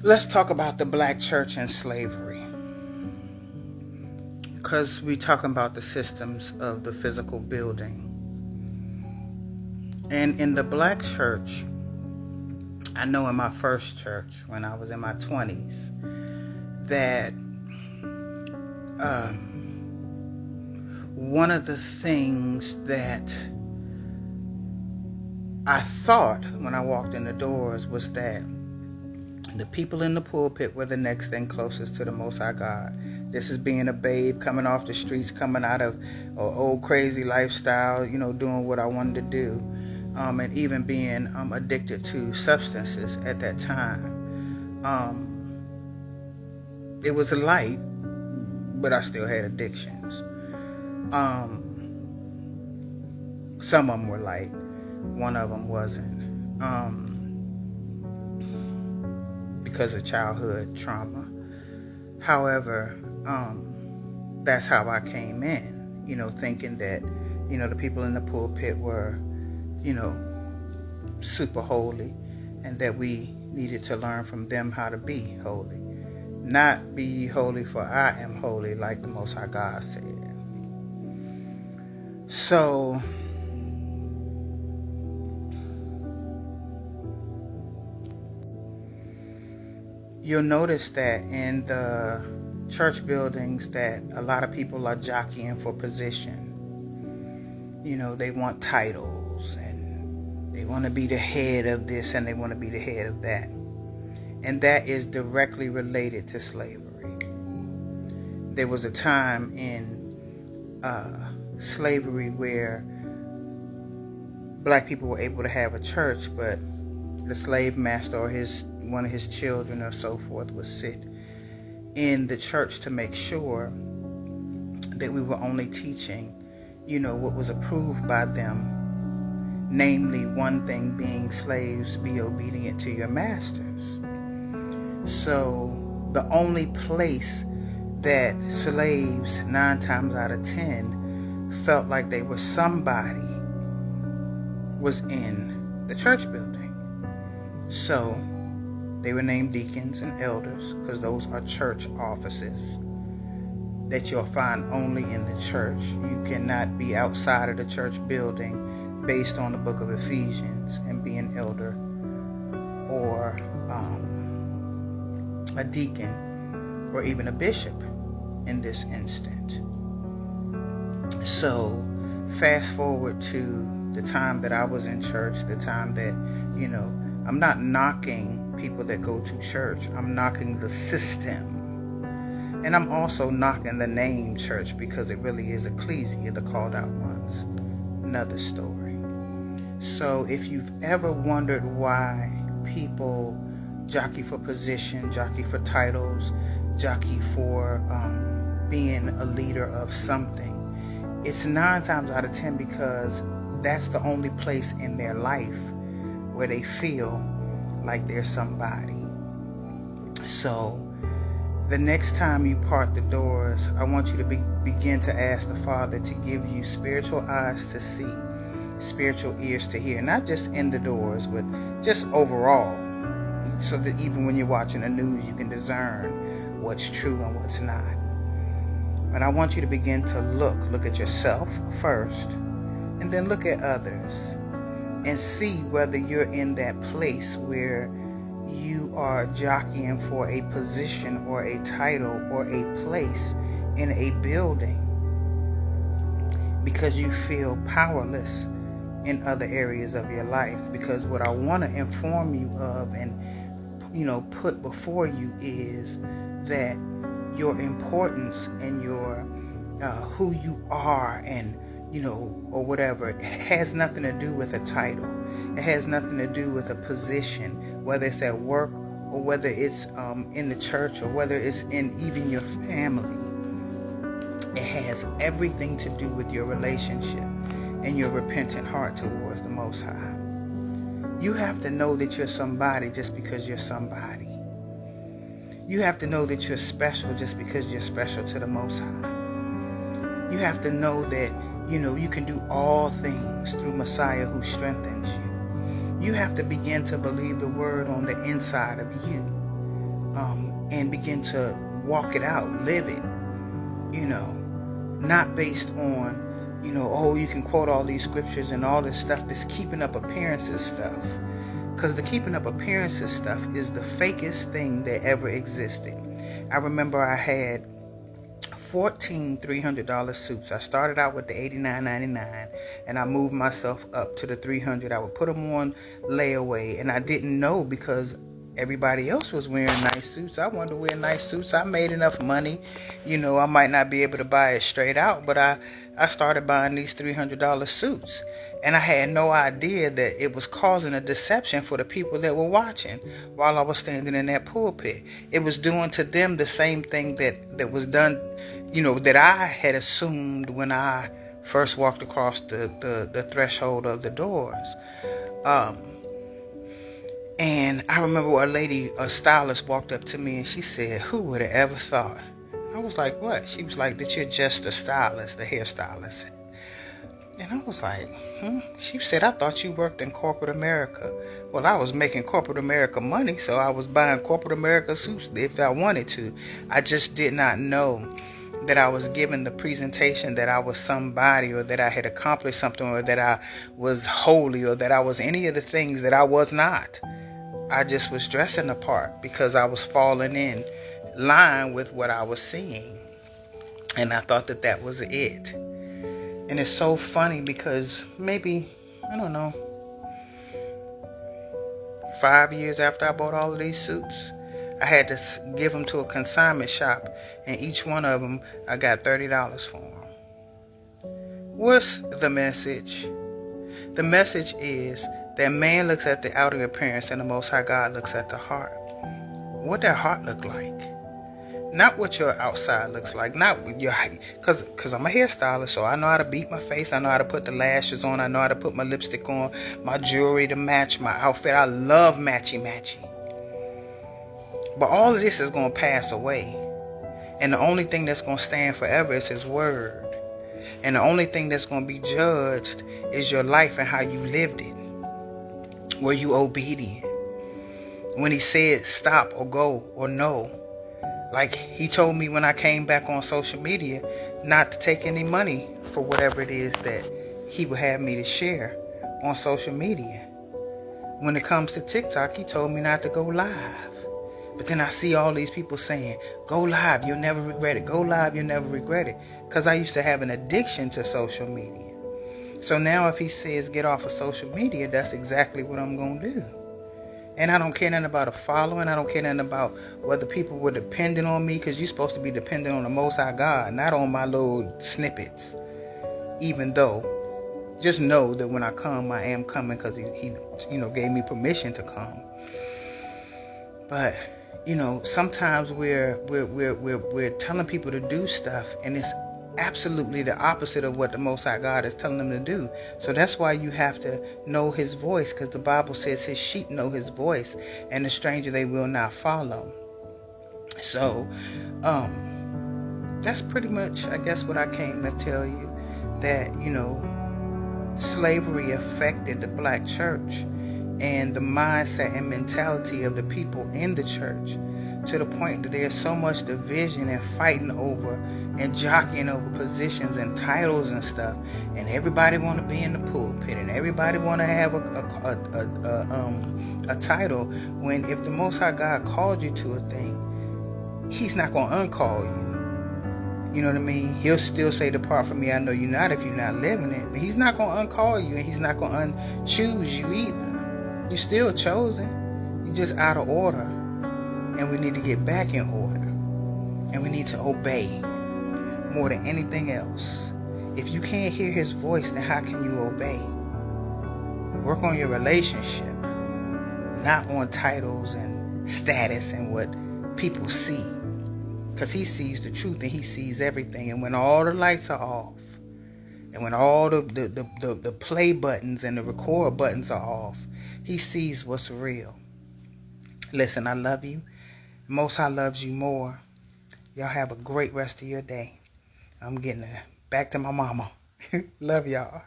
Let's talk about the black church and slavery. Because we're talking about the systems of the physical building. And in the black church, I know in my first church, when I was in my 20s, that one of the things that I thought when I walked in the doors was that the people in the pulpit were the next thing closest to the Most High God. This is being a babe, coming off the streets, coming out of an old crazy lifestyle, doing what I wanted to do, and even being addicted to substances at that time. It was light, but I still had addictions. Some of them were light, one of them wasn't, because of childhood trauma. However, that's how I came in, thinking that, the people in the pulpit were, super holy, and that we needed to learn from them how to be holy. Not be ye holy, for I am holy, like the Most High God said. So, you'll notice that in the church buildings that a lot of people are jockeying for position. They want titles, and they want to be the head of this, and they want to be the head of that. And that is directly related to slavery. There was a time in slavery where black people were able to have a church, but the slave master or one of his children or so forth would sit in the church to make sure that we were only teaching, what was approved by them, namely one thing being, slaves, be obedient to your masters. So the only place that slaves 9 times out of 10 felt like they were somebody was in the church building. So they were named deacons and elders because those are church offices that you'll find only in the church. You cannot be outside of the church building based on the book of Ephesians and be an elder or a deacon or even a bishop in this instant. So fast forward to the time that I was in church, the time that, I'm not knocking people that go to church. I'm knocking the system. And I'm also knocking the name church because it really is ecclesia, the called out ones. Another story. So if you've ever wondered why people jockey for position, jockey for titles, jockey for being a leader of something, it's 9 times out of 10 because that's the only place in their life where they feel like they're somebody. So the next time you part the doors, I want you to begin to ask the Father to give you spiritual eyes to see, spiritual ears to hear, not just in the doors, but just overall, so that even when you're watching the news, you can discern what's true and what's not. But I want you to begin to look at yourself first, and then look at others, and see whether you're in that place where you are jockeying for a position or a title or a place in a building because you feel powerless in other areas of your life. Because what I want to inform you of and put before you is that your importance and your who you are and or whatever has nothing to do with a title. It has nothing to do with a position, whether it's at work or whether it's in the church or whether it's in even your family. It has everything to do with your relationship and your repentant heart towards the Most High. You have to know that you're somebody just because you're somebody. You have to know that you're special just because you're special to the Most High. You have to know that you can do all things through Messiah who strengthens you. You have to begin to believe the word on the inside of you, and begin to walk it out, live it, not based on, oh, you can quote all these scriptures and all this stuff, this keeping up appearances stuff. Because the keeping up appearances stuff is the fakest thing that ever existed. I remember I had 14 $300 suits. I started out with the $89.99, and I moved myself up to the $300. I would put them on layaway, and I didn't know, because everybody else was wearing nice suits. I wanted to wear nice suits. I made enough money. I might not be able to buy it straight out, but I started buying these $300 suits. And I had no idea that it was causing a deception for the people that were watching while I was standing in that pulpit. It was doing to them the same thing that was done, that I had assumed when I first walked across the threshold of the doors. And I remember a stylist walked up to me and she said, "Who would have ever thought?" I was like, "What?" She was like, "That you're just a stylist, a hairstylist." And I was like, She said, "I thought you worked in corporate America." Well, I was making corporate America money, so I was buying corporate America suits if I wanted to. I just did not know that I was given the presentation that I was somebody, or that I had accomplished something, or that I was holy, or that I was any of the things that I was not. I just was dressing the part because I was falling in line with what I was seeing. And I thought that was it. And it's so funny because maybe, I don't know, 5 years after I bought all of these suits, I had to give them to a consignment shop, and each one of them, I got $30 for them. What's the message? The message is that man looks at the outer appearance and the Most High God looks at the heart. What that heart look like? Not what your outside looks like. Not your, because I'm a hairstylist, so I know how to beat my face. I know how to put the lashes on. I know how to put my lipstick on, my jewelry to match my outfit. I love matchy. But all of this is going to pass away. And the only thing that's going to stand forever is His word. And the only thing that's going to be judged is your life and how you lived it. Were you obedient? When He said stop or go or no. Like He told me when I came back on social media not to take any money for whatever it is that He would have me to share on social media. When it comes to TikTok, He told me not to go live. But then I see all these people saying, "Go live, you'll never regret it. Go live, you'll never regret it." Because I used to have an addiction to social media. So now if He says get off of social media, that's exactly what I'm going to do. And I don't care nothing about a following. I don't care nothing about whether people were dependent on me, because you're supposed to be dependent on the Most High God, not on my little snippets. Even though, just know that when I come, I am coming because he gave me permission to come. But sometimes we're telling people to do stuff, and it's absolutely the opposite of what the Most High God is telling them to do. So that's why you have to know His voice, because the Bible says His sheep know His voice, and the stranger they will not follow. So that's pretty much, I guess, what I came to tell you, that slavery affected the black church and the mindset and mentality of the people in the church, to the point that there's so much division and fighting over and jockeying over positions and titles and stuff, and everybody want to be in the pulpit, and everybody want to have a title, when if the Most High God called you to a thing, He's not going to uncall you. You know what I mean? He'll still say, "Depart from me, I know you not," if you're not living it. But He's not going to uncall you, and He's not going to unchoose you either. You're still chosen. You're just out of order. And we need to get back in order. And we need to obey more than anything else. If you can't hear His voice, then how can you obey? Work on your relationship, not on titles and status and what people see. Because He sees the truth and He sees everything. And when all the lights are off, and when all the play buttons and the record buttons are off, He sees what's real. Listen, I love you. Most High loves you more. Y'all have a great rest of your day. I'm getting back to my mama. Love y'all.